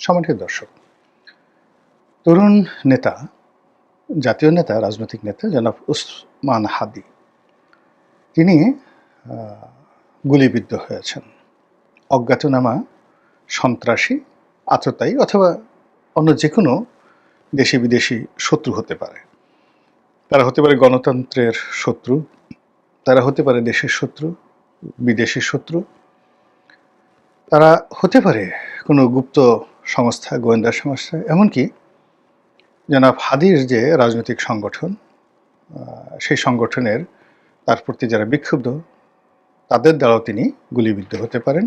সম্মানিত দর্শক, তরুণ নেতা, জাতীয় নেতা, রাজনৈতিক নেতা জনাব ওসমান হাদী তিনি গুলিবিদ্ধ হয়েছেন। অজ্ঞাতনামা সন্ত্রাসী, আততায়ী অথবা অন্য যেকোনো দেশি বিদেশি শত্রু হতে পারে। তারা হতে পারে গণতন্ত্রের শত্রু, তারা হতে পারে দেশের শত্রু, বিদেশি শত্রু, তারা হতে পারে কোনো গুপ্ত সংস্থা, গোয়েন্দা সংস্থা, এমনকি জনাব হাদীর যে রাজনৈতিক সংগঠন, সেই সংগঠনের তার প্রতি যারা বিক্ষুব্ধ তাদের দ্বারাও তিনি গুলিবিদ্ধ হতে পারেন।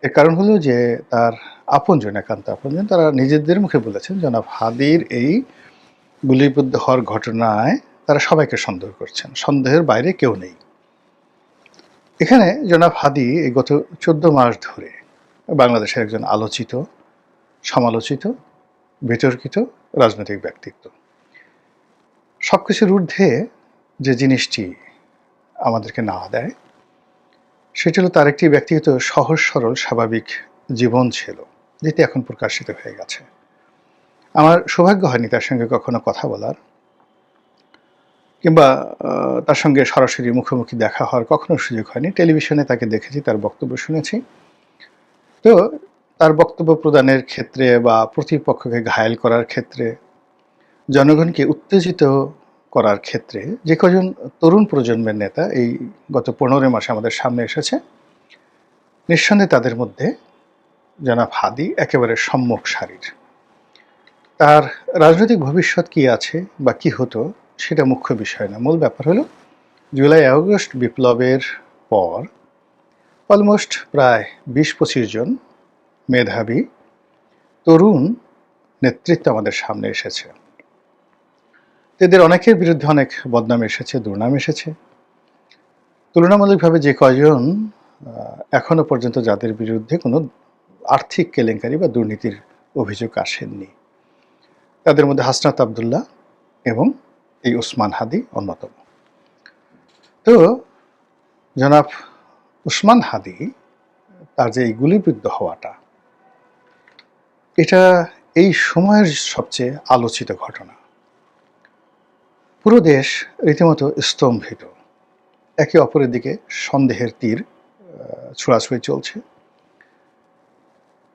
এর কারণ হলো যে তার আপনজন, একান্ত আপনজন, তারা নিজেদের মুখে বলেছেন জনাব হাদীর এই গুলিবিদ্ধ হওয়ার ঘটনায় তারা সবাইকে সন্দেহ করছেন, সন্দেহের বাইরে কেউ নেই। এখানে জনাব হাদী এই গত 14 মাস ধরে বাংলাদেশের একজন আলোচিত, সমালোচিত, বিতর্কিত রাজনৈতিক ব্যক্তিত্ব। সবকিছুর ঊর্ধ্বে যে জিনিসটি আমাদেরকে নাড়া দেয় সেটি হলো তার একটি ব্যক্তিগত সহজ সরল স্বাভাবিক জীবন ছিল, যেটি এখন প্রকাশিত হয়ে গেছে। আমার সৌভাগ্য হয়নি তার সঙ্গে কখনো কথা বলার, কিংবা তার সঙ্গে সরাসরি মুখোমুখি দেখা হওয়ার কখনো সুযোগ হয়নি। টেলিভিশনে তাকে দেখেছি, তার বক্তব্য শুনেছি। তো তার বক্তব্য প্রদানের ক্ষেত্রে বা প্রতিপক্ষকে ঘায়েল করার ক্ষেত্রে, জনগণকে উত্তেজিত করার ক্ষেত্রে যে কজন তরুণ প্রজন্মের নেতা এই গত 15 মাসে আমাদের সামনে এসেছে, নিঃসন্দেহে তাদের মধ্যে জনাব হাদী একেবারে সম্মুখ সারির। তার রাজনৈতিক ভবিষ্যৎ কি আছে বা কি হতো সেটা মুখ্য বিষয় না। মূল ব্যাপার হলো জুলাই আগস্ট বিপ্লবের পর অলমোস্ট প্রায় 20-25 জন মেধাবী তরুণ নেতৃত্ব আমাদের সামনে এসেছে। এদের অনেকের বিরুদ্ধে অনেক বদনাম এসেছে, দুর্নাম এসেছে। তুলনামূলকভাবে যে কয়জন এখনো পর্যন্ত যাদের বিরুদ্ধে কোনো আর্থিক কেলেঙ্কারি বা দুর্নীতির অভিযোগ আসেননি, তাদের মধ্যে হাসনাত আবদুল্লাহ এবং এই ওসমান হাদী অন্যতম। তো জনাব ওসমান হাদী তার যে এই গুলিবিদ্ধ হওয়াটা, এটা এই সময়ের সবচেয়ে আলোচিত ঘটনা। পুরো দেশ রীতিমতো স্তম্ভিত, একে অপরের দিকে সন্দেহের তীর ছোড়াছুড়ি চলছে।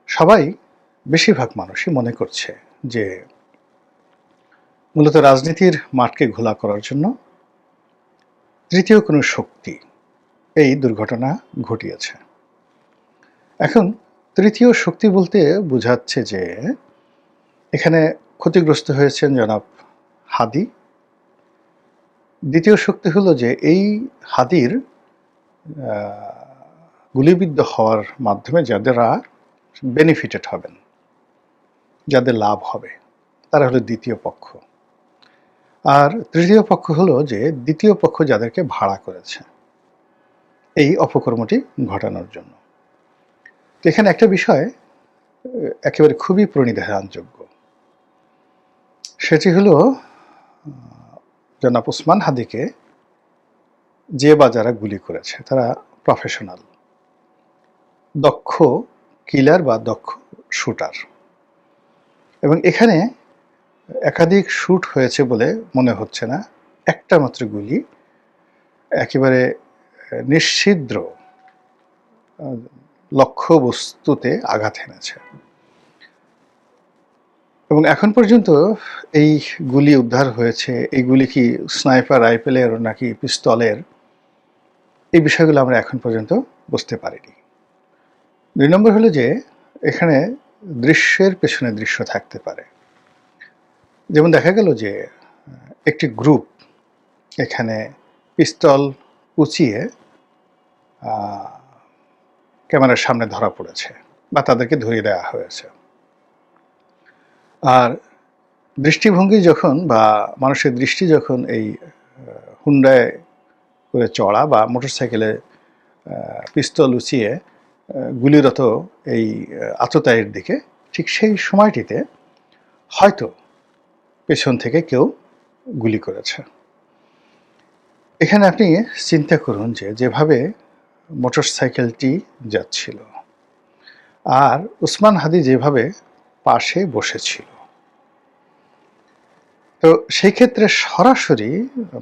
সবাই, বেশিরভাগ মানুষই মনে করছে যে মূলত রাজনীতির মাঠকে ঘোলা করার জন্য তৃতীয় কোনো শক্তি এই দুর্ঘটনা ঘটিয়েছে। এখন তৃতীয় শক্তি বলতে বোঝাচ্ছে যে এখানে ক্ষতিগ্রস্ত হয়েছেন জনাব হাদী। দ্বিতীয় শক্তি হলো যে এই হাদীর গুলিবিদ্ধ হওয়ার মাধ্যমে যারা বেনিফিটেড হবেন, যাদের লাভ হবে, তারা হলো দ্বিতীয় পক্ষ। আর তৃতীয় পক্ষ হলো যে দ্বিতীয় পক্ষ যাদেরকে ভাড়া করেছে এই অপকর্মটি ঘটানোর জন্য। এখানে একটা বিষয় একেবারে খুবই প্রণিধানযোগ্য, সেটি হলো জনাব ওসমান হাদীকে যে বা যারা গুলি করেছে তারা প্রফেশনাল, দক্ষ কিলার বা দক্ষ শুটার। এবং এখানে একাধিক শ্যুট হয়েছে বলে মনে হচ্ছে না, একটা মাত্র গুলি একেবারে নিশ্ছিদ্র লক্ষ্যবস্তুতে আঘাত এনেছে। এবং এখন পর্যন্ত এই গুলি উদ্ধার হয়েছে, এই গুলি কি স্নাইপার রাইফেলের নাকি পিস্তলের, এই বিষয়গুলো আমরা এখন পর্যন্ত বুঝতে পারিনি। 2 নম্বর হলো যে এখানে দৃশ্যের পেছনে দৃশ্য থাকতে পারে। যেমন দেখা গেল যে একটি গ্রুপ এখানে পিস্তল উঁচিয়ে ক্যামেরার সামনে ধরা পড়েছে বা তাদেরকে ধরিয়ে দেওয়া হয়েছে। আর দৃষ্টিভঙ্গি যখন বা মানুষের দৃষ্টি যখন এই হুন্ডায় করে চড়া বা মোটরসাইকেলে পিস্তল উঁচিয়ে গুলিরত এই আততায়ীর দিকে, ঠিক সেই সময়টিতে হয়তো পেছন থেকে কেউ গুলি করেছে। এখানে আপনি চিন্তা করুন যে যেভাবে মোটরসাইকেলটি যাচ্ছিল আর ওসমান হাদী যেভাবে পাশে বসেছিল। তো সেই ক্ষেত্রে সরাসরি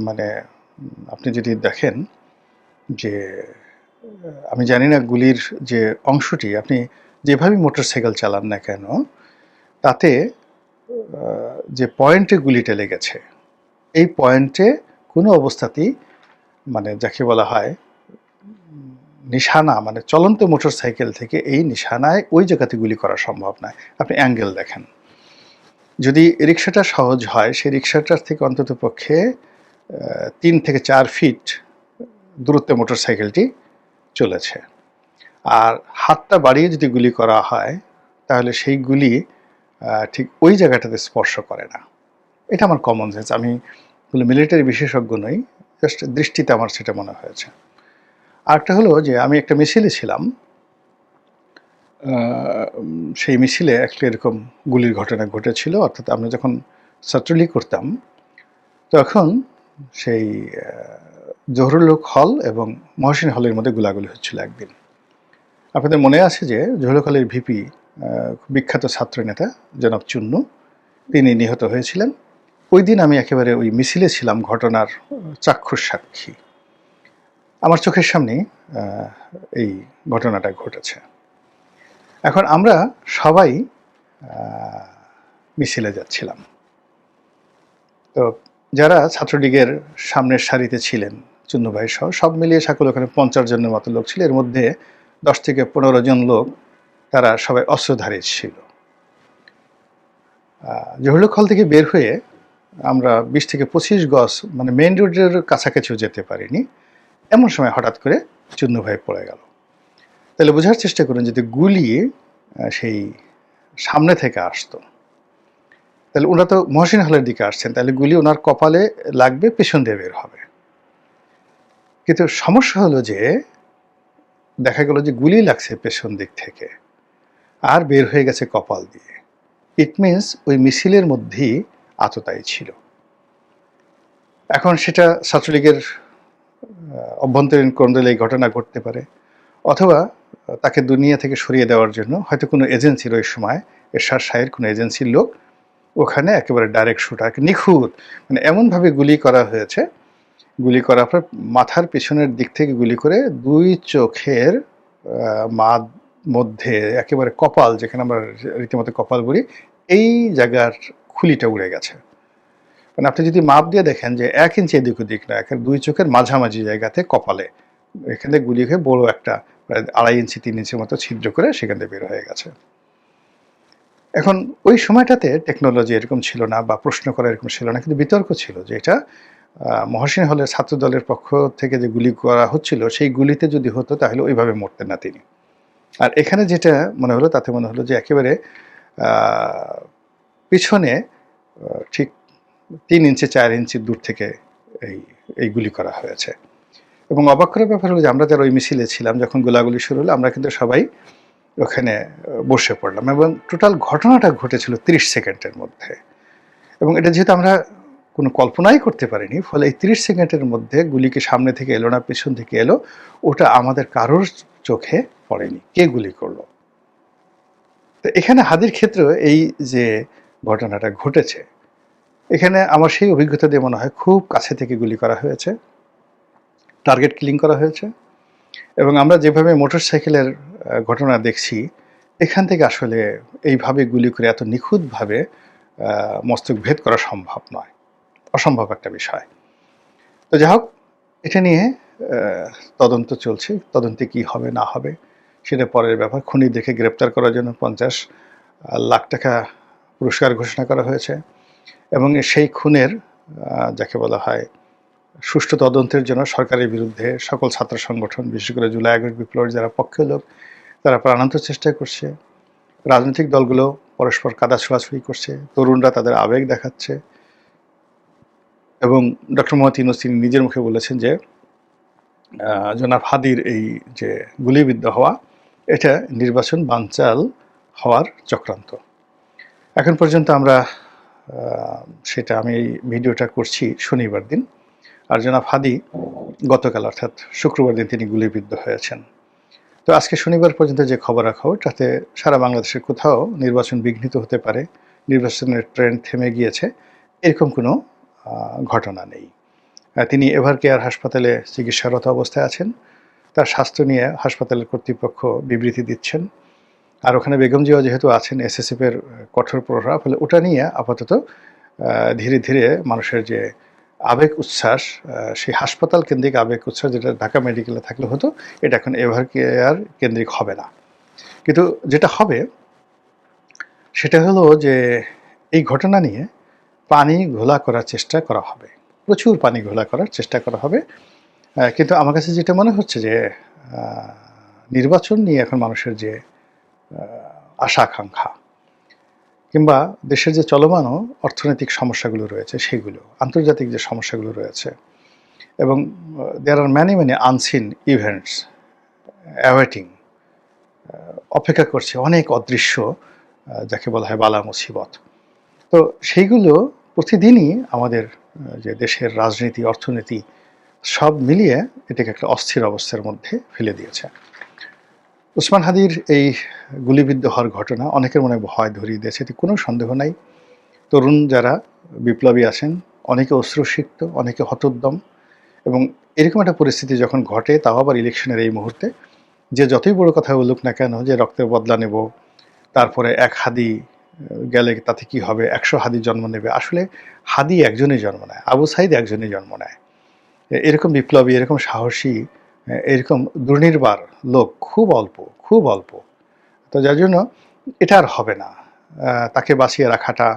মানে আপনি যদি দেখেন যে আমি জানি না গুলির যে অংশটি আপনি যেভাবে মোটরসাইকেল চালান না কেন তাতে যে পয়েন্টে গুলিটা লেগেছে এই পয়েন্টে কোনো অবস্থাতেই মানে যাকে বলা হয় নিশানা মানে চলন্ত মোটরসাইকেল থেকে এই নিশানায় ওই জায়গাতে গুলি করা সম্ভব নয়। আপনি অ্যাঙ্গেল দেখেন, যদি রিক্সাটা সহজ হয় সেই রিক্সাটার থেকে অন্তত পক্ষে 3 থেকে 4 ফিট দূরত্বে মোটরসাইকেলটি চলেছে, আর হাতটা বাড়িয়ে যদি গুলি করা হয় তাহলে সেই গুলি ঠিক ওই জায়গাটাতে স্পর্শ করে না। এটা আমার কমন সেন্স, আমি মিলিটারি বিশেষজ্ঞ নই, জাস্ট দৃষ্টিতে আমার সেটা মনে হয়েছে। আরেকটা হলো যে আমি একটা মিছিলে ছিলাম, সেই মিছিলে একটা এরকম গুলির ঘটনা ঘটেছিল, অর্থাৎ আমরা যখন ছাত্রলীগ করতাম তখন সেই জহুরুল হল এবং মহসিন হলের মধ্যে গোলাগুলি হচ্ছিল একদিন। আপনাদের মনে আছে যে জহুরুল হলের ভিপি বিখ্যাত ছাত্রনেতা জনাব চুন্নু তিনি নিহত হয়েছিলেন। ওই দিন আমি একেবারে ওই মিছিলে ছিলাম, ঘটনার চাক্ষুষ সাক্ষী। আমার চোখের সামনে এই ঘটনাটা ঘটেছে। এখন আমরা সবাই মিছিলে যাচ্ছিলাম, তো যারা ছাত্রলীগের সামনের সারিতে ছিলেন চুন্নু ভাই সহ সব মিলিয়ে সকল ওখানে 50 জনের মতো লোক ছিল, এর মধ্যে 10 থেকে 15 জন লোক তারা সবাই অস্ত্রধারী ছিল। জহুরুল হল থেকে বের হয়ে আমরা 20 থেকে 25 গজ মানে মেইন রোডের কাছাকাছিও যেতে পারিনি, এমন সময় হঠাৎ করে চুন্নু ভাই পড়ে গেল। তাহলে বোঝার চেষ্টা করুন, যদি গুলি সেই সামনে থেকে আসতো তাহলে ওনারা তো মহসিন হলের দিকে আসছেন, তাহলে গুলি ওনার কপালে লাগবে, পেছন দিয়ে বের হবে। কিন্তু সমস্যা হলো যে দেখা গেল যে গুলি লাগছে পেছন দিক থেকে আর বের হয়ে গেছে কপাল দিয়ে। ইট মিনস ওই মিছিলের মধ্যেই আততায়ী ছিল। এখন সেটা ছাত্রলীগের অভ্যন্তরীণ কোণে এই ঘটনা ঘটতে পারে, অথবা তাকে দুনিয়া থেকে সরিয়ে দেওয়ার জন্য হয়তো কোনো এজেন্সির ওই সময় এরশাদ শাহের কোনো এজেন্সির লোক ওখানে একেবারে ডাইরেক্ট শুটার নিখুঁত মানে এমনভাবে গুলি করা হয়েছে, গুলি করার পর মাথার পেছনের দিক থেকে গুলি করে 2 চোখের মধ্যে একেবারে কপাল, যেখানে আমরা রীতিমতো কপাল বলি, এই জায়গার খুলিটা উড়ে গেছে। মানে আপনি যদি মাপ দিয়ে দেখেন যে 1 ইঞ্চি এদিক ওদিক না, 2 চোখের মাঝামাঝি জায়গাতে কপালে এখানে গুলি হয়ে বড় একটা প্রায় 2.5 ইঞ্চি 3 ইঞ্চির মতো ছিদ্র করে সেখান থেকে বের হয়ে গেছে। এখন ওই সময়টাতে টেকনোলজি এরকম ছিল না বা প্রশ্ন করা এরকম ছিল না, কিন্তু বিতর্ক ছিল যে এটা মহসিন হলের ছাত্র দলের পক্ষ থেকে যে গুলি করা হচ্ছিল সেই গুলিতে যদি হতো তাহলে ওইভাবে মরতেন না তিনি। আর এখানে যেটা মনে হলো তাতে মনে হলো যে একেবারে পিছনে ঠিক 3 ইঞ্চি 4 ইঞ্চি দূর থেকে এই গুলি করা হয়েছে। এবং অবাক করার ব্যাপার হলো যে আমরা যারা ওই মিছিলে ছিলাম যখন গোলাগুলি শুরু হলো আমরা কিন্তু সবাই ওখানে বসে পড়লাম, এবং টোটাল ঘটনাটা ঘটেছিল 30 সেকেন্ডের মধ্যে, এবং এটা যেহেতু আমরা কোনো কল্পনাই করতে পারিনি, ফলে এই 30 সেকেন্ডের মধ্যে গুলিকে সামনে থেকে এলো না পেছন থেকে এলো ওটা আমাদের কারোর চোখে পড়েনি, কে গুলি করলো। তো এখানে হাদির ক্ষেত্রে এই যে ঘটনাটা ঘটেছে, এখানে আমার সেই অভিজ্ঞতা দিয়ে মনে হয় খুব কাছে থেকে গুলি করা হয়েছে, টার্গেট কিলিং করা হয়েছে। এবং আমরা যেভাবে মোটরসাইকেলের ঘটনা দেখছি এখান থেকে আসলে এইভাবে গুলি করে এত নিখুঁতভাবে মস্তক ভেদ করা সম্ভব নয়, অসম্ভব একটা বিষয়। তো যাই হোক, এটা নিয়ে তদন্ত চলছে, তদন্তে কি হবে না হবে সেটা পরের ব্যাপার। খুনি দেখে গ্রেপ্তার করার জন্য 50 লাখ টাকা পুরস্কার ঘোষণা করা হয়েছে, এবং সেই খুনের যাকে বলা হয় সুষ্ঠু তদন্তের জন্য সরকারের বিরুদ্ধে সকল ছাত্র সংগঠন, বিশেষ করে জুলাই আগস্ট বিপ্লবের যারা পক্ষের লোক তারা প্রাণান্ত চেষ্টা করছে। রাজনৈতিক দলগুলো পরস্পর কাদা ছোড়াছুড়ি করছে, তরুণরা তাদের আবেগ দেখাচ্ছে। এবং ডক্টর মোহাম্মদ ইউনূস তিনি নিজের মুখে বলেছেন যে জনাব হাদির এই যে গুলিবিদ্ধ হওয়া এটা নির্বাচন বানচাল হওয়ার চক্রান্ত। এখন পর্যন্ত আমরা সেটা আমি এই ভিডিওটা করছি শনিবার দিন, আর জনাব হাদি গতকাল অর্থাৎ শুক্রবার দিন তিনি গুলিবিদ্ধ হয়েছেন। তো আজকে শনিবার পর্যন্ত যে খবরাখবর, তাতে সারা বাংলাদেশের কোথাও নির্বাচন বিঘ্নিত হতে পারে, নির্বাচনের ট্রেন্ড থেমে গিয়েছে, এরকম কোনো ঘটনা নেই। তিনি এভার কেয়ার হাসপাতালে চিকিৎসারত অবস্থায় আছেন। তার স্বাস্থ্য নিয়ে হাসপাতালের কর্তৃপক্ষ বিবৃতি দিচ্ছেন। আর ওখানে বেগম জিয়াও যেহেতু আছেন এসএসএফের কঠোর প্রহরা, ফলে ওটা নিয়ে আপাতত ধীরে ধীরে মানুষের যে আবেগ উচ্ছ্বাস, সেই হাসপাতাল কেন্দ্রিক আবেগ উচ্ছ্বাস যেটা ঢাকা মেডিকেলে থাকলে হতো, এটা এখন এভার কেয়ার কেন্দ্রিক হবে না। কিন্তু যেটা হবে সেটা হলো যে এই ঘটনা নিয়ে পানি ঘোলা করার চেষ্টা করা হবে, প্রচুর পানি ঘোলা করার চেষ্টা করা হবে। কিন্তু আমার কাছে যেটা মনে হচ্ছে যে নির্বাচন নিয়ে এখন মানুষের যে আশা আকাঙ্ক্ষা, কিংবা দেশের যে চলমান অর্থনৈতিক সমস্যাগুলো রয়েছে সেগুলো, আন্তর্জাতিক যে সমস্যাগুলো রয়েছে, এবং there are many unseen events awaiting, অপেক্ষা করছে অনেক অদৃশ্য, যাকে বলা হয় বালা মুসিবত। তো সেইগুলো প্রতিদিনই আমাদের যে দেশের রাজনীতি, অর্থনীতি সব মিলিয়ে এটাকে একটা অস্থির অবস্থার মধ্যে ফেলে দিয়েছে। ওসমান হাদির এই গুলিবিদ্ধ হওয়ার ঘটনা অনেকের মনে ভয় ধরিয়ে দিয়েছে, এতে কোনো সন্দেহ নাই। তরুণ যারা বিপ্লবী আছেন, অনেকে অশ্রুসিক্ত, অনেকে হতোদ্যম, এবং এরকম একটা পরিস্থিতি যখন ঘটে, তাও আবার ইলেকশনের এই মুহূর্তে, যে যতই বড় কথা বলুক না কেন যে রক্তের বদলা নেব, তারপরে এক হাদি গেলে তাতে কি হবে, 100 হাদি জন্ম নেবে, আসলে হাদি একজনই জন্ম নেয়, আবু সাইদ একজনই জন্ম নেয়। এরকম বিপ্লবী, এরকম সাহসী, এরকম দুর্নির্বার লোক খুব অল্প, খুব অল্প। তো যার জন্য এটা আর হবে না। তাকে বাঁচিয়ে রাখাটা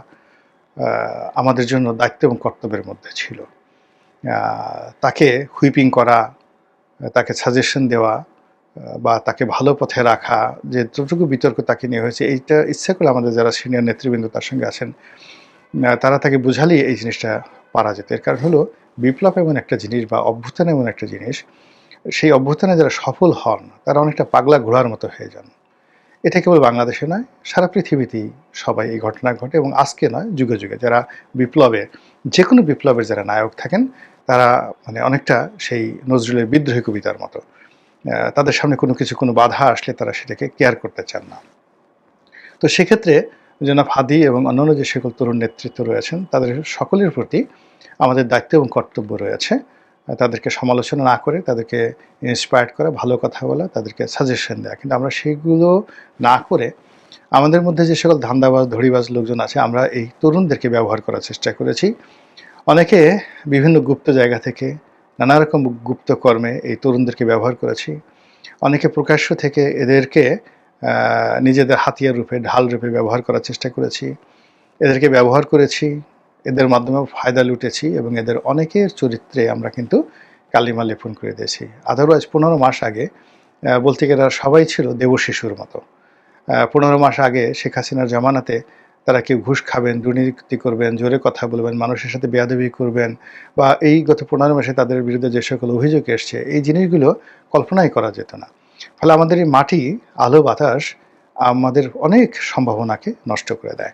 আমাদের জন্য দায়িত্ব এবং কর্তব্যের মধ্যে ছিল। তাকে হুইপিং করা, তাকে সাজেশন দেওয়া, বা তাকে ভালো পথে রাখা, যে যতটুকু বিতর্ক তাকে নিয়ে হয়েছে, এইটা ইচ্ছা করে আমাদের যারা সিনিয়র নেতৃবৃন্দ তার সঙ্গে আছেন, তারা তাকে বুঝালেই এই জিনিসটা পারা যেত। এর কারণ হলো বিপ্লব এমন একটা জিনিস, বা অভ্যুত্থান এমন একটা জিনিস, সেই অভ্যুত্থানে যারা সফল হন তারা অনেকটা পাগলা ঘোড়ার মতো হয়ে যান। এটা কেবল বাংলাদেশে নয়, সারা পৃথিবীতেই সবাই এই ঘটনা ঘটে, এবং আজকে নয়, যুগে যুগে যারা বিপ্লবে, যে কোনো বিপ্লবের যারা নায়ক থাকেন, তারা মানে অনেকটা সেই নজরুলের বিদ্রোহী কবিতার মতো, তাদের সামনে কোনো কিছু, কোনো বাধা আসলে তারা সেটাকে কেয়ার করতে চান না। তো সেক্ষেত্রে জনাব হাদি এবং অন্যান্য যে সকল তরুণ নেতৃত্ব রয়েছেন, তাদের সকলের প্রতি আমাদের দায়িত্ব এবং কর্তব্য রয়েছে। তাদেরকে সমালোচনা না করে তাদেরকে ইন্সপায়ার্ড করা, ভালো কথা বলা, তাদেরকে সাজেশন দেওয়া। কিন্তু আমরা সেগুলো না করে আমাদের মধ্যে যে সকল ধান্দাবাজ, ধড়িবাজ লোকজন আছে, আমরা এই তরুণদেরকে ব্যবহার করার চেষ্টা করেছি। অনেকে বিভিন্ন গুপ্ত জায়গা থেকে নানা রকম গুপ্ত কর্মে এই তরুণদেরকে ব্যবহার করেছি। অনেকে প্রকাশ্য থেকে এদেরকে নিজেদের হাতিয়ার রূপে, ঢাল রূপে ব্যবহার করার চেষ্টা করেছি। এদেরকে ব্যবহার করেছি, এদের মাধ্যমে ফায়দা লুটেছি, এবং এদের অনেকের চরিত্রে আমরা কিন্তু কালিমা লেপন করে দিয়েছি। আদারওয়াইজ 15 মাস আগে বলতে গেলে সবাই ছিল দেবশিশুর মতো। 15 মাস আগে শেখ হাসিনার জামানাতে তারা কেউ ঘুষ খাবেন, দুর্নীতি করবেন, জোরে কথা বলবেন, মানুষের সাথে বেয়াদবি করবেন, বা এই গত 15 মাসে তাদের বিরুদ্ধে যে সকল অভিযোগ এসছে, এই জিনিসগুলো কল্পনাই করা যেত না। ফলে আমাদের এই মাটি, আলো, বাতাস আমাদের অনেক সম্ভাবনাকে নষ্ট করে দেয়।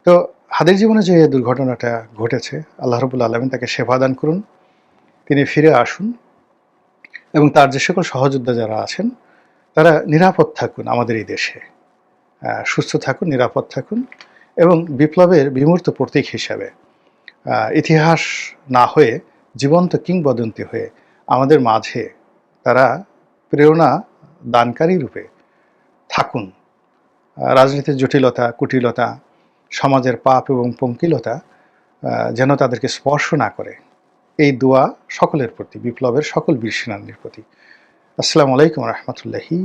তো হাদির জীবনে যে দুর্ঘটনাটা ঘটেছে, আল্লাহ রাব্বুল আলামিন তাকে শেফা দান করুন, তিনি ফিরে আসুন, এবং তার যে সকল সহযোদ্ধা যারা আছেন তারা নিরাপদ থাকুন আমাদের এই দেশে, সুস্থ থাকুন, নিরাপদ থাকুন, এবং বিপ্লবের বিমূর্ত প্রতীক হিসাবে ইতিহাস না হয়ে জীবন্ত কিংবদন্তি হয়ে আমাদের মাঝে তারা প্রেরণা দানকারী রূপে থাকুন। রাজনীতির জটিলতা, কুটিলতা, সমাজের পাপ এবং পঙ্কিলতা যেন তাদেরকে স্পর্শ না করে, এই দোয়া সকলের প্রতি, বিপ্লবের সকল বীর সেনানীর প্রতি। আসসালামু আলাইকুম রহমতুল্লাহি।